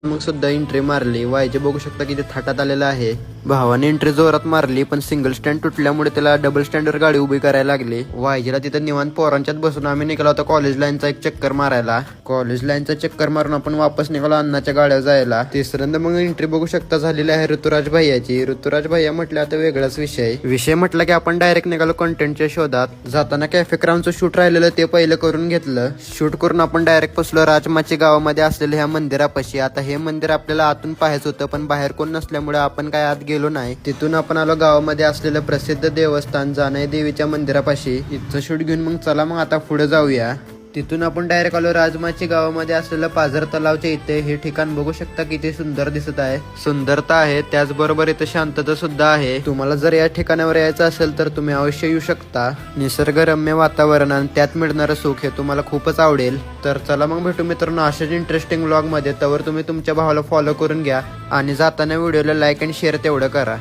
मग सुद्धा एंट्री मारली. वायजे बघू शकता की ते थाटात आलेला आहे. भावाने एंट्री जोरात मारली पण सिंगल स्टँड तुटल्यामुळे त्याला डबल स्टँडवर गाडी उभी करायला लागली. वायजेला तिथं निवांत पोरांच्यात बसून आम्ही निघालो होता कॉलेज लाईनचा एक चक्कर मारायला. कॉलेज लाईनचा चक्कर मारून आपण वापस निघालो अण्णाच्या गाड्या जायला. तिसऱ्यांदा मग एंट्री बघू शकता झालेली आहे ऋतुराज भैयाची. ऋतुराज भैया म्हटलं आता वेगळाच विषय म्हटलं की आपण डायरेक्ट निघालो कंटेंटच्या शोधात. जाताना कॅफे क्राऊनचं शूट राहिलेलं ते पहिलं करून घेतलं. शूट करून आपण डायरेक्ट पोचलो राजमाची गावामध्ये असलेल्या ह्या मंदिरापाशी. आता हे मंदिर आपल्याला आतून पाहायचं होतं पण बाहेर कोण नसल्यामुळे आपण काय आत गेलो नाही. तिथून आपण आलो गावामध्ये असलेलं प्रसिद्ध देवस्थान जानाई देवीच्या मंदिरापाशी. इथचं शूट घेऊन मग चला मग आता पुढे जाऊया. तिथून आपण डायरेक्ट आलो राजमाची गावामध्ये असलेलं पाझर तलावच्या इथे. हे ठिकाण बघू शकता किती सुंदर दिसत आहे. सुंदरता आहे त्याचबरोबर इथं शांतता सुद्धा आहे. तुम्हाला जर या ठिकाणावर यायचं असेल तर तुम्ही अवश्य येऊ शकता. निसर्गरम्य वातावरण आणि त्यात मिळणारं सुख हे तुम्हाला खूपच आवडेल. तर चला मग भेटू मित्रांनो अशाच इंटरेस्टिंग व्लॉग मध्ये. तवर तुम्ही तुमच्या भावाला फॉलो करून घ्या आणि जाताना व्हिडिओला लाईक आणि शेअर तेवढं करा.